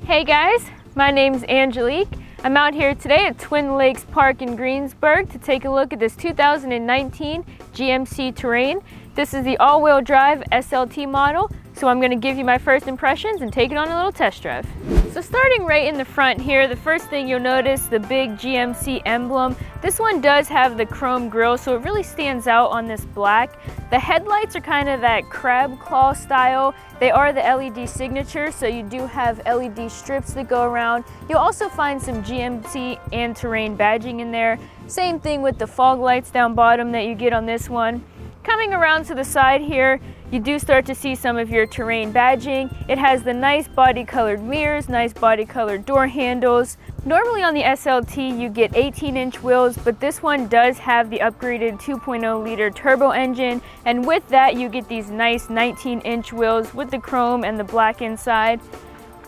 Hey guys, my name's Angelique. I'm out here today at Twin Lakes Park in Greensburg to take a look at this 2019 GMC Terrain. This is the all-wheel drive SLT model, so I'm going to give you my first impressions and take it on a little test drive. So starting right in the front here, the first thing you'll notice, the big GMC emblem. This one does have the chrome grille, so it really stands out on this black. The headlights are kind of that crab claw style. They are the LED signature, so you do have LED strips that go around. You'll also find some GMC and Terrain badging in there. Same thing with the fog lights down bottom that you get on this one. Coming around to the side here, you do start to see some of your Terrain badging. It has the nice body colored mirrors, nice body colored door handles. Normally on the SLT you get 18-inch wheels, but this one does have the upgraded 2.0 liter turbo engine, and with that you get these nice 19-inch wheels with the chrome and the black inside.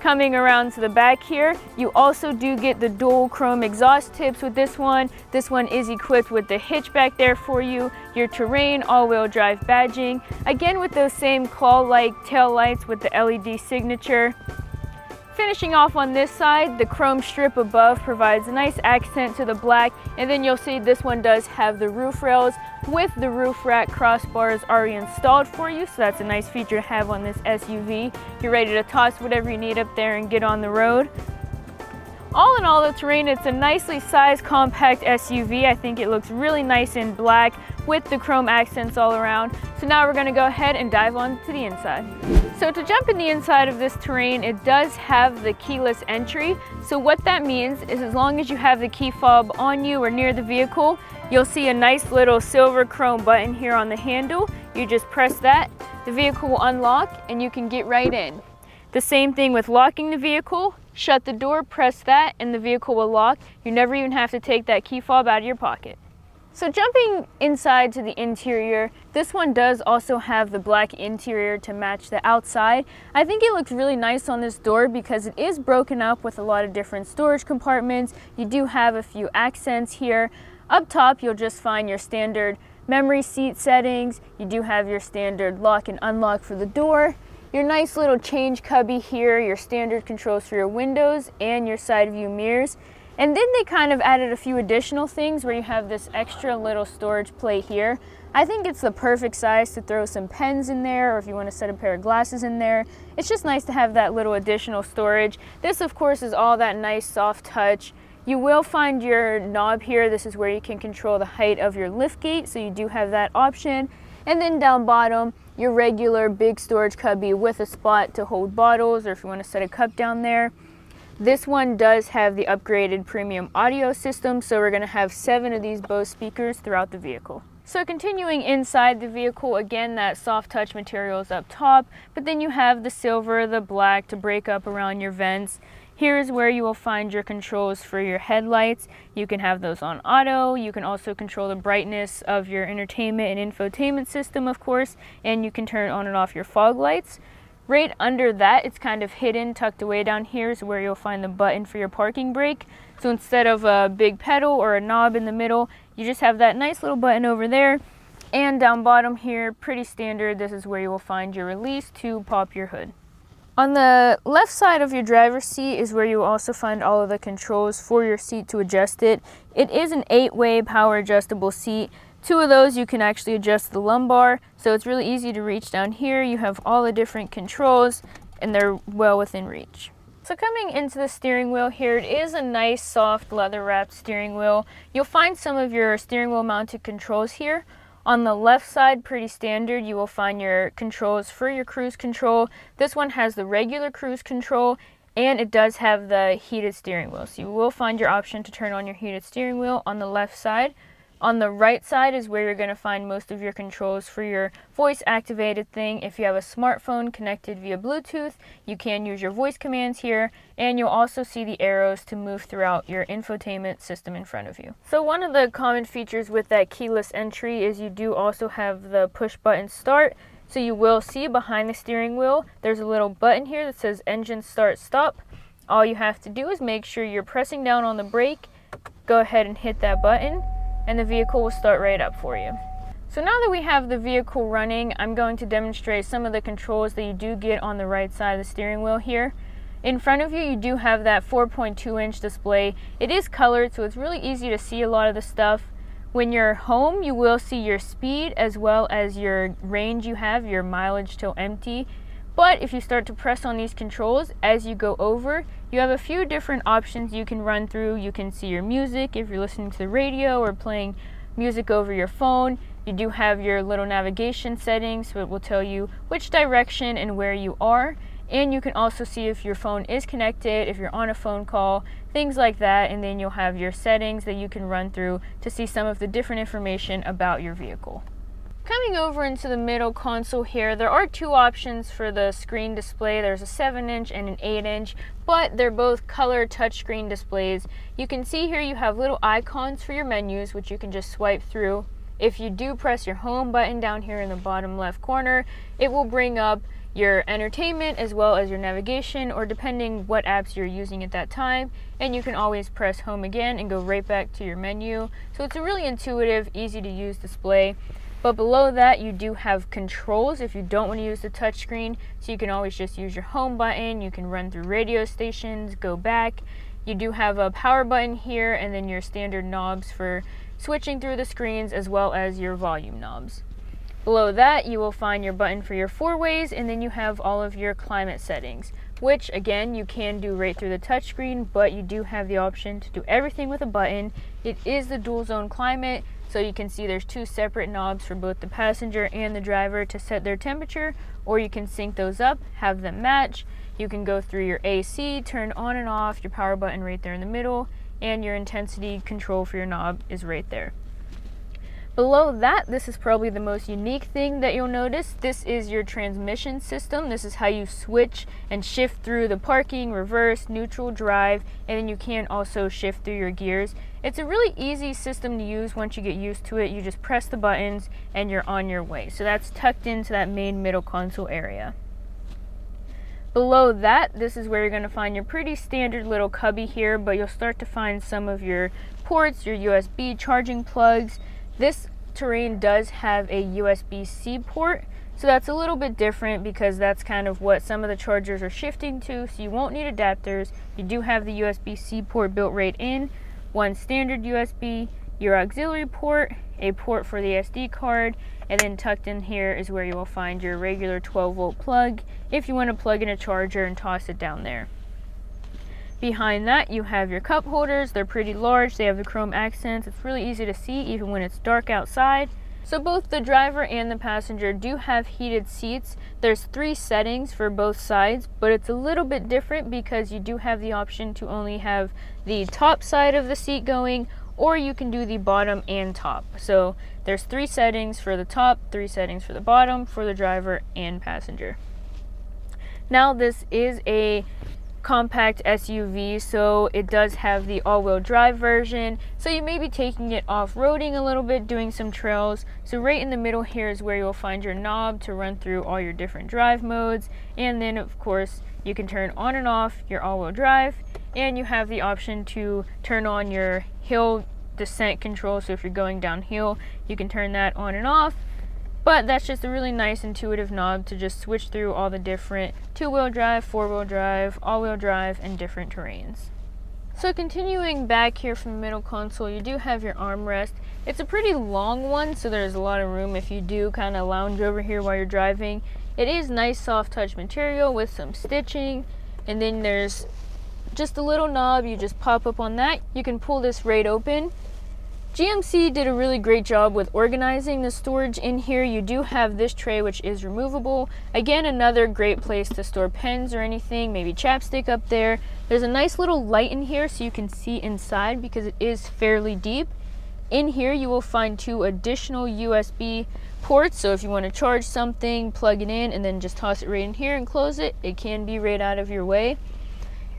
Coming around to the back here, you also do get the dual chrome exhaust tips with this one. This one is equipped with the hitch back there for you, your Terrain all-wheel drive badging, again with those same claw-like tail lights with the LED signature. Finishing off on this side, the chrome strip above provides a nice accent to the black, and then you'll see this one does have the roof rails with the roof rack crossbars already installed for you, so that's a nice feature to have on this SUV. You're ready to toss whatever you need up there and get on the road. All in all, the Terrain, it's a nicely sized compact SUV. I think it looks really nice in black with the chrome accents all around. So now we're going to go ahead and dive on to the inside. So to jump in the inside of this Terrain, it does have the keyless entry. So what that means is as long as you have the key fob on you or near the vehicle, you'll see a nice little silver chrome button here on the handle. You just press that, the vehicle will unlock and you can get right in. The same thing with locking the vehicle. Shut the door, press that, and the vehicle will lock. You never even have to take that key fob out of your pocket. So jumping inside to the interior, this one does also have the black interior to match the outside. I think it looks really nice on this door because it is broken up with a lot of different storage compartments. You do have a few accents here. Up top, you'll just find your standard memory seat settings. You do have your standard lock and unlock for the door. Your nice little change cubby here, your standard controls for your windows and your side view mirrors. And then they kind of added a few additional things where you have this extra little storage plate here. I think it's the perfect size to throw some pens in there, or if you want to set a pair of glasses in there. It's just nice to have that little additional storage. This of course is all that nice soft touch. You will find your knob here. This is where you can control the height of your lift gate, so you do have that option. And then down bottom, your regular big storage cubby with a spot to hold bottles, or if you want to set a cup down there. This one does have the upgraded premium audio system, so we're going to have 7 of these Bose speakers throughout the vehicle. So continuing inside the vehicle, again that soft touch material is up top, but then you have the silver, the black to break up around your vents. Here is where you will find your controls for your headlights. You can have those on auto. You can also control the brightness of your entertainment and infotainment system, of course, and you can turn on and off your fog lights. Right under that, it's kind of hidden, tucked away down here, is where you'll find the button for your parking brake. So instead of a big pedal or a knob in the middle, you just have that nice little button over there. And down bottom here, pretty standard, this is where you will find your release to pop your hood. On the left side of your driver's seat is where you will also find all of the controls for your seat to adjust it. It is an 8-way power adjustable seat. 2 of those you can actually adjust the lumbar, so it's really easy to reach down here. You have all the different controls and they're well within reach. So coming into the steering wheel here, it is a nice soft leather wrapped steering wheel. You'll find some of your steering wheel mounted controls here. On the left side, pretty standard, you will find your controls for your cruise control. This one has the regular cruise control and it does have the heated steering wheel. So you will find your option to turn on your heated steering wheel on the left side. On the right side is where you're going to find most of your controls for your voice activated thing. If you have a smartphone connected via Bluetooth, you can use your voice commands here, and you'll also see the arrows to move throughout your infotainment system in front of you. So one of the common features with that keyless entry is you do also have the push button start. So you will see behind the steering wheel, there's a little button here that says engine start stop. All you have to do is make sure you're pressing down on the brake, go ahead and hit that button, and the vehicle will start right up for you. So now that we have the vehicle running, I'm going to demonstrate some of the controls that you do get on the right side of the steering wheel here. In front of you, you do have that 4.2-inch display. It is colored, so it's really easy to see a lot of the stuff. When you're home, you will see your speed as well as your range you have, your mileage till empty. But if you start to press on these controls as you go over, you have a few different options you can run through. You can see your music if you're listening to the radio or playing music over your phone. You do have your little navigation settings, so it will tell you which direction and where you are. And you can also see if your phone is connected, if you're on a phone call, things like that. And then you'll have your settings that you can run through to see some of the different information about your vehicle. Coming over into the middle console here, there are two options for the screen display. There's a 7-inch and an 8-inch, but they're both color touchscreen displays. You can see here you have little icons for your menus, which you can just swipe through. If you do press your home button down here in the bottom left corner, it will bring up your entertainment as well as your navigation, or depending what apps you're using at that time, and you can always press home again and go right back to your menu. So it's a really intuitive, easy to use display. But below that, you do have controls if you don't want to use the touchscreen, so you can always just use your home button. You can run through radio stations, go back. You do have a power button here, and then your standard knobs for switching through the screens, as well as your volume knobs. Below that, you will find your button for your 4-ways, and then you have all of your climate settings, which again, you can do right through the touchscreen, but you do have the option to do everything with a button. It is the dual zone climate, so you can see there's two separate knobs for both the passenger and the driver to set their temperature, or you can sync those up, have them match. You can go through your AC, turn on and off, your power button right there in the middle, and your intensity control for your knob is right there. Below that, this is probably the most unique thing that you'll notice. This is your transmission system. This is how you switch and shift through the parking, reverse, neutral, drive, and then you can also shift through your gears. It's a really easy system to use once you get used to it. You just press the buttons and you're on your way. So that's tucked into that main middle console area. Below that, this is where you're going to find your pretty standard little cubby here, but you'll start to find some of your ports, your USB charging plugs. This Terrain does have a USB-C port, so that's a little bit different because that's kind of what some of the chargers are shifting to, so you won't need adapters. You do have the USB-C port built right in, one standard USB, your auxiliary port, a port for the SD card, and then tucked in here is where you will find your regular 12-volt plug if you want to plug in a charger and toss it down there. Behind that, you have your cup holders. They're pretty large. They have the chrome accents. It's really easy to see even when it's dark outside. So both the driver and the passenger do have heated seats. There's 3 settings for both sides, but it's a little bit different because you do have the option to only have the top side of the seat going, or you can do the bottom and top. So there's 3 settings for the top, 3 settings for the bottom, for the driver and passenger. Now this is a compact SUV, so it does have the all-wheel drive version, so you may be taking it off-roading a little bit, doing some trails. So right in the middle here is where you'll find your knob to run through all your different drive modes, and then of course you can turn on and off your all-wheel drive, and you have the option to turn on your hill descent control. So if you're going downhill, you can turn that on and off. But that's just a really nice intuitive knob to just switch through all the different 2-wheel drive, 4-wheel drive, all-wheel drive, and different terrains. So continuing back here from the middle console, you do have your armrest. It's a pretty long one, so there's a lot of room if you do kind of lounge over here while you're driving. It is nice soft touch material with some stitching, and then there's just a little knob. You just pop up on that. You can pull this right open. GMC did a really great job with organizing the storage in here. You do have this tray, which is removable. Again, another great place to store pens or anything, maybe chapstick up there. There's a nice little light in here so you can see inside because it is fairly deep. In here, you will find 2 additional USB ports, so if you want to charge something, plug it in, and then just toss it right in here and close it, it can be right out of your way.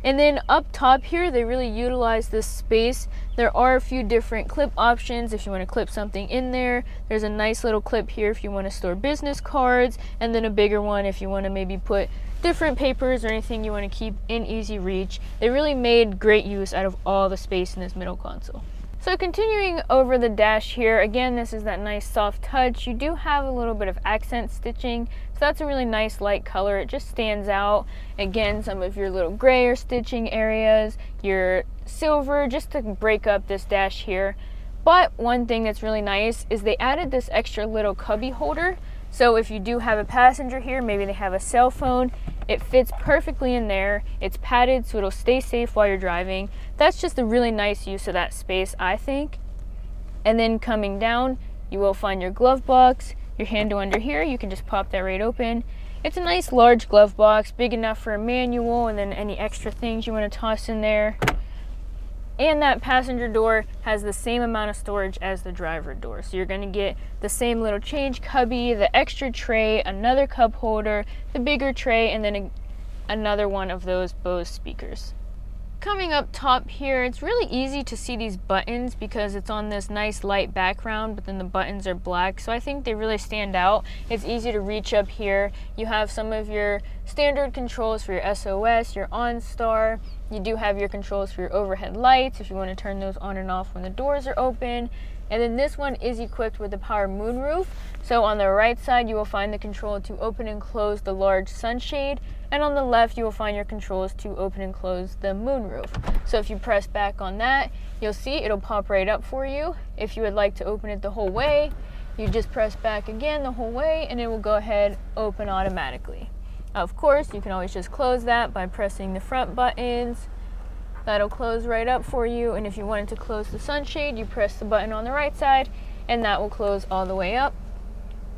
And then up top here, they really utilize this space. There are a few different clip options if you want to clip something in there. There's a nice little clip here if you want to store business cards, and then a bigger one if you want to maybe put different papers or anything you want to keep in easy reach. They really made great use out of all the space in this middle console. So continuing over the dash here, again, this is that nice soft touch. You do have a little bit of accent stitching, So that's a really nice light color. It just stands out. Again, some of your little gray or stitching areas, your silver, just to break up this dash here. But one thing that's really nice is they added this extra little cubby holder. So if you do have a passenger here, maybe they have a cell phone, it fits perfectly in there. It's padded so it'll stay safe while you're driving. That's just a really nice use of that space, I think. And then coming down, you will find your glove box, your handle under here. You can just pop that right open. It's a nice large glove box, big enough for a manual and then any extra things you want to toss in there. And that passenger door has the same amount of storage as the driver door. So you're going to get the same little change cubby, the extra tray, another cup holder, the bigger tray, and then another one of those Bose speakers. Coming up top here, it's really easy to see these buttons because it's on this nice light background, but then the buttons are black. So I think they really stand out. It's easy to reach up here. You have some of your standard controls for your SOS, your OnStar. You do have your controls for your overhead lights if you want to turn those on and off when the doors are open. And then this one is equipped with the power moonroof. So on the right side, you will find the control to open and close the large sunshade. And on the left, you will find your controls to open and close the moonroof. So if you press back on that, you'll see it'll pop right up for you. If you would like to open it the whole way, you just press back again the whole way and it will go ahead open automatically. Of course, you can always just close that by pressing the front buttons. That'll close right up for you. And if you wanted to close the sunshade, you press the button on the right side and that will close all the way up.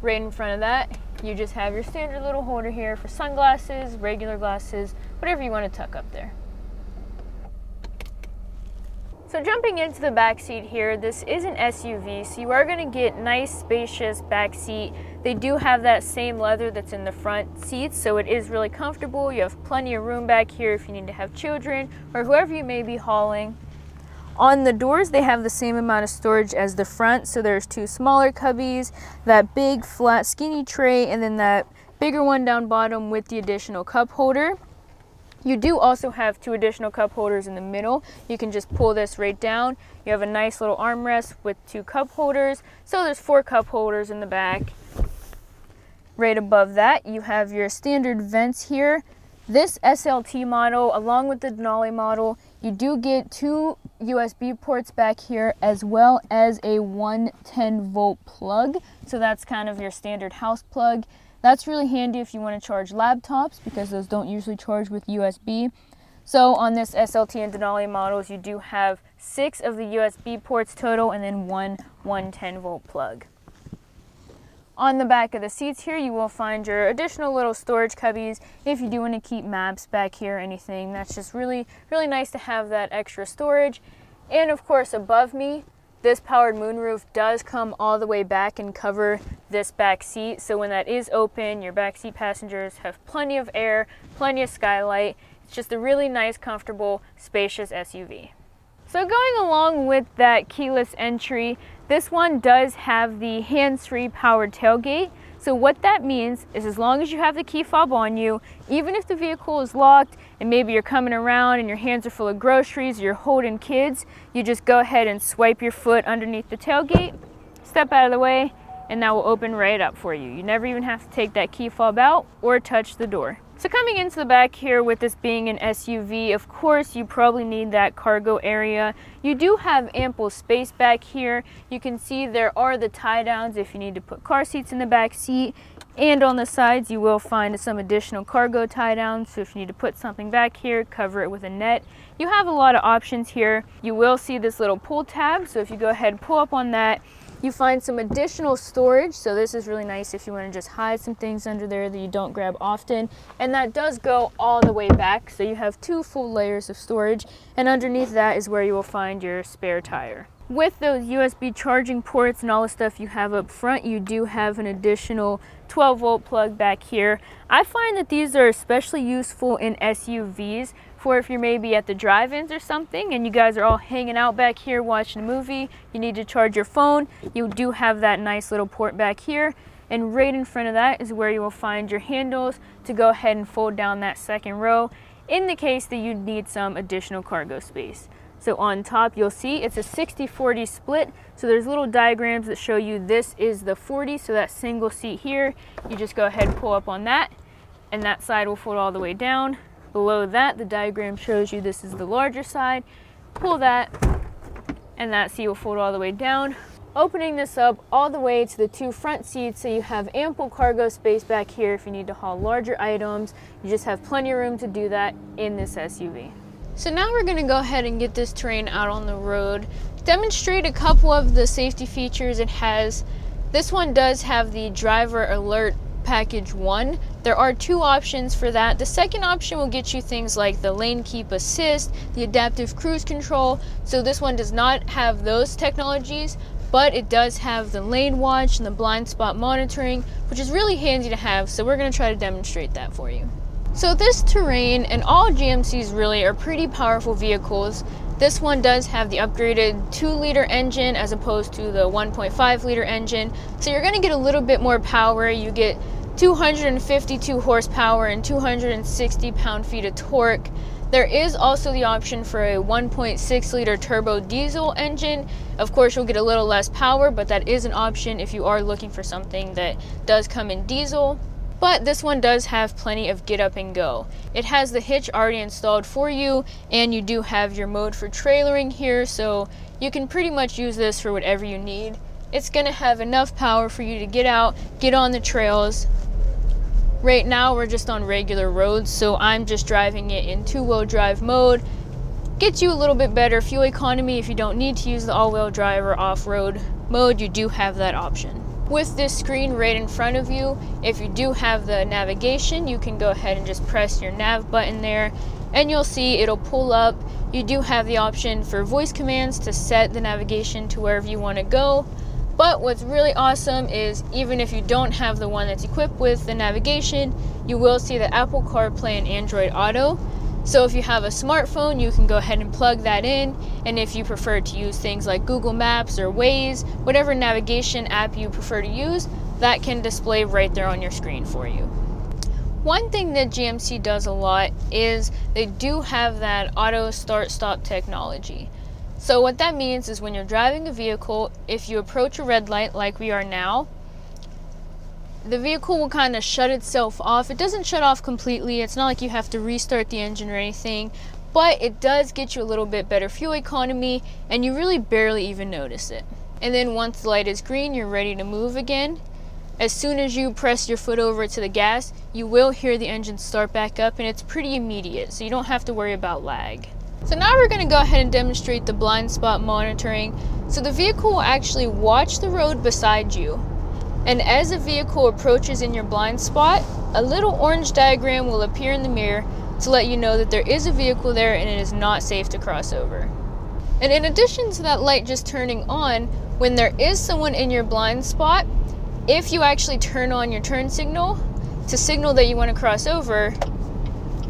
Right in front of that, you just have your standard little holder here for sunglasses, regular glasses, whatever you want to tuck up there. So jumping into the back seat here, this is an SUV, so you are going to get nice spacious back seat. They do have that same leather that's in the front seats, so it is really comfortable. You have plenty of room back here if you need to have children or whoever you may be hauling. On the doors, they have the same amount of storage as the front, so there's two smaller cubbies, that big flat skinny tray, and then that bigger one down bottom with the additional cup holder. You do also have two additional cup holders in the middle. You can just pull this right down. You have a nice little armrest with two cup holders, so there's 4 cup holders in the back. Right above that, you have your standard vents here. This SLT model, along with the Denali model, you do get 2 USB ports back here as well as a 110 volt plug. So that's kind of your standard house plug. That's really handy if you want to charge laptops because those don't usually charge with USB. So on this SLT and Denali models, you do have 6 of the USB ports total and then one 110 volt plug. On the back of the seats here, you will find your additional little storage cubbies if you do want to keep maps back here or anything. That's just really, really nice to have that extra storage. And of course, above me, this powered moonroof does come all the way back and cover this back seat. So when that is open, your back seat passengers have plenty of air, plenty of skylight. It's just a really nice, comfortable, spacious SUV. So going along with that keyless entry, this one does have the hands-free powered tailgate. So what that means is as long as you have the key fob on you, even if the vehicle is locked and maybe you're coming around and your hands are full of groceries, you're holding kids, you just go ahead and swipe your foot underneath the tailgate, step out of the way, and that will open right up for you. You never even have to take that key fob out or touch the door. So coming into the back here, with this being an SUV, of course you probably need that cargo area. You do have ample space back here. You can see there are the tie downs if you need to put car seats in the back seat. And on the sides you will find some additional cargo tie downs. So if you need to put something back here, cover it with a net. You have a lot of options here. You will see this little pull tab. So if you go ahead and pull up on that, you find some additional storage, so this is really nice if you want to just hide some things under there that you don't grab often. And that does go all the way back, so you have 2 full layers of storage, and underneath that is where you will find your spare tire. With those USB charging ports and all the stuff you have up front, you do have an additional 12 volt plug back here. I find that these are especially useful in SUVs for if you're maybe at the drive-ins or something and you guys are all hanging out back here watching a movie, you need to charge your phone, you do have that nice little port back here. And right in front of that is where you will find your handles to go ahead and fold down that second row in the case that you need some additional cargo space. So on top, you'll see it's a 60-40 split. So there's little diagrams that show you this is the 40. So that single seat here, you just go ahead and pull up on that, and that side will fold all the way down. Below that, the diagram shows you this is the larger side. Pull that, and that seat will fold all the way down. Opening this up all the way to the 2 front seats, so you have ample cargo space back here if you need to haul larger items. You just have plenty of room to do that in this SUV. So now we're gonna go ahead and get this Terrain out on the road. Demonstrate a couple of the safety features it has. This one does have the driver alert package 1. There are 2 options for that. The second option will get you things like the lane keep assist, the adaptive cruise control. So this one does not have those technologies, but it does have the lane watch and the blind spot monitoring, which is really handy to have. So we're gonna try to demonstrate that for you. So this Terrain, and all GMCs really, are pretty powerful vehicles. This one does have the upgraded 2-liter engine as opposed to the 1.5-liter engine. So you're gonna get a little bit more power. You get 252 horsepower and 260 pound-feet of torque. There is also the option for a 1.6-liter turbo diesel engine. Of course, you'll get a little less power, but that is an option if you are looking for something that does come in diesel. But this one does have plenty of get up and go. It has the hitch already installed for you, and you do have your mode for trailering here, so you can pretty much use this for whatever you need. It's gonna have enough power for you to get out, get on the trails. Right now we're just on regular roads, so I'm just driving it in 2-wheel drive mode. Gets you a little bit better fuel economy if you don't need to use the all-wheel drive or off-road mode. You do have that option. With this screen right in front of you, if you do have the navigation, you can go ahead and just press your nav button there, and you'll see it'll pull up. You do have the option for voice commands to set the navigation to wherever you want to go. But what's really awesome is even if you don't have the one that's equipped with the navigation, you will see the Apple CarPlay and Android Auto. So if you have a smartphone, you can go ahead and plug that in, and if you prefer to use things like Google Maps or Waze, whatever navigation app you prefer to use, that can display right there on your screen for you. One thing that GMC does a lot is they do have that auto start-stop technology. So what that means is when you're driving a vehicle, if you approach a red light like we are now, the vehicle will kind of shut itself off. It doesn't shut off completely. It's not like you have to restart the engine or anything, but it does get you a little bit better fuel economy, and you really barely even notice it. And then once the light is green, you're ready to move again. As soon as you press your foot over to the gas, you will hear the engine start back up, and it's pretty immediate, so you don't have to worry about lag. So now we're going to go ahead and demonstrate the blind spot monitoring. So the vehicle will actually watch the road beside you, and as a vehicle approaches in your blind spot, a little orange diagram will appear in the mirror to let you know that there is a vehicle there and it is not safe to cross over. And in addition to that light just turning on, when there is someone in your blind spot, if you actually turn on your turn signal to signal that you want to cross over,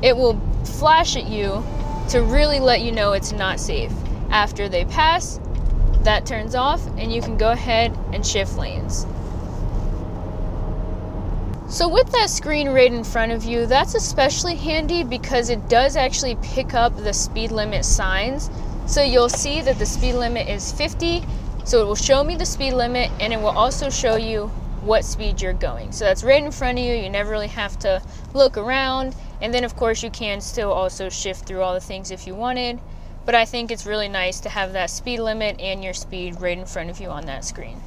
it will flash at you to really let you know it's not safe. After they pass, that turns off and you can go ahead and shift lanes. So with that screen right in front of you, that's especially handy because it does actually pick up the speed limit signs. So you'll see that the speed limit is 50, so it will show me the speed limit, and it will also show you what speed you're going. So that's right in front of you. You never really have to look around. And then of course you can still also shift through all the things if you wanted. But I think it's really nice to have that speed limit and your speed right in front of you on that screen.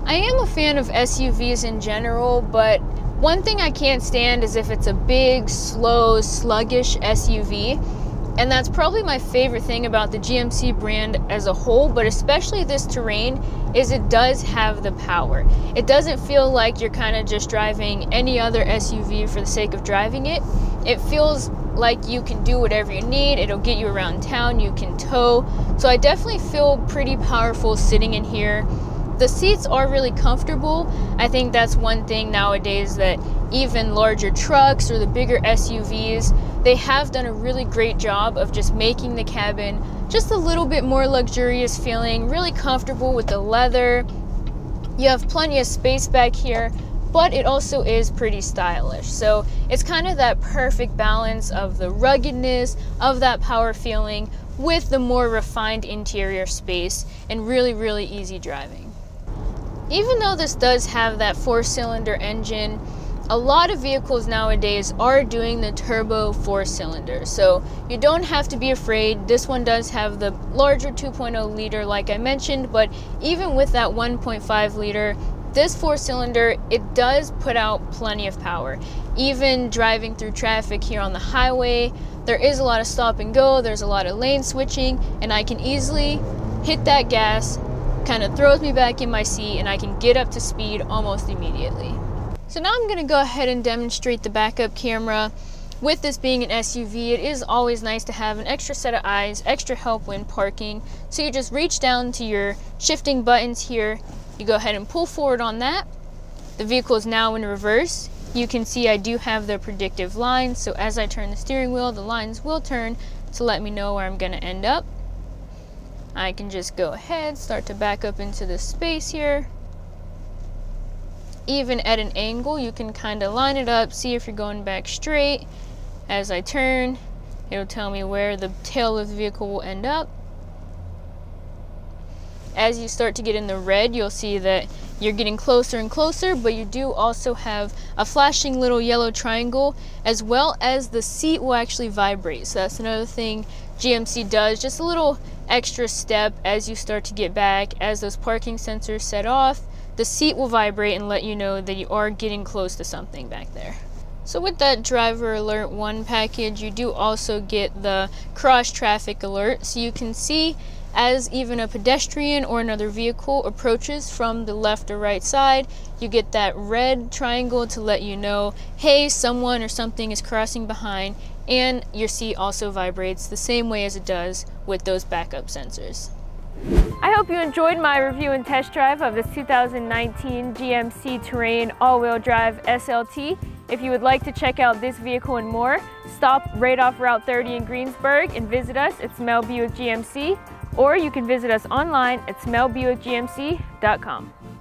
I am a fan of SUVs in general, but one thing I can't stand is if it's a big, slow, sluggish SUV. And that's probably my favorite thing about the GMC brand as a whole, but especially this Terrain, is it does have the power. It doesn't feel like you're kind of just driving any other SUV for the sake of driving it. It feels like you can do whatever you need. It'll get you around town, you can tow. So I definitely feel pretty powerful sitting in here. The seats are really comfortable. I think that's one thing nowadays that even larger trucks or the bigger SUVs, they have done a really great job of just making the cabin just a little bit more luxurious feeling, really comfortable with the leather. You have plenty of space back here, but it also is pretty stylish. So it's kind of that perfect balance of the ruggedness, of that power feeling, with the more refined interior space and really easy driving. Even though this does have that 4-cylinder engine, a lot of vehicles nowadays are doing the turbo 4-cylinder, so you don't have to be afraid. This one does have the larger 2.0 liter like I mentioned, but even with that 1.5 liter, this 4-cylinder, it does put out plenty of power. Even driving through traffic here on the highway, there is a lot of stop and go, there's a lot of lane switching, and I can easily hit that gas, kind of throws me back in my seat, and I can get up to speed almost immediately. So now I'm going to go ahead and demonstrate the backup camera. With this being an SUV, it is always nice to have an extra set of eyes, extra help when parking. So you just reach down to your shifting buttons here, you go ahead and pull forward on that. The vehicle is now in reverse. You can see I do have the predictive lines, so as I turn the steering wheel, the lines will turn to let me know where I'm going to end up. I can just go ahead, start to back up into this space here. Even at an angle, you can kind of line it up, see if you're going back straight. As I turn, it'll tell me where the tail of the vehicle will end up. As you start to get in the red, you'll see that you're getting closer and closer, but you do also have a flashing little yellow triangle, as well as the seat will actually vibrate. So that's another thing GMC does, just a little extra step as you start to get back. As those parking sensors set off, the seat will vibrate and let you know that you are getting close to something back there. So with that Driver Alert 1 package, you do also get the cross traffic alert, so you can see as even a pedestrian or another vehicle approaches from the left or right side, you get that red triangle to let you know, hey, someone or something is crossing behind, and your seat also vibrates the same way as it does with those backup sensors. I hope you enjoyed my review and test drive of this 2019 GMC Terrain all-wheel drive SLT. If you would like to check out this vehicle and more, stop right off Route 30 in Greensburg and visit us at Smell Buick GMC, or you can visit us online at smellbuickgmc.com.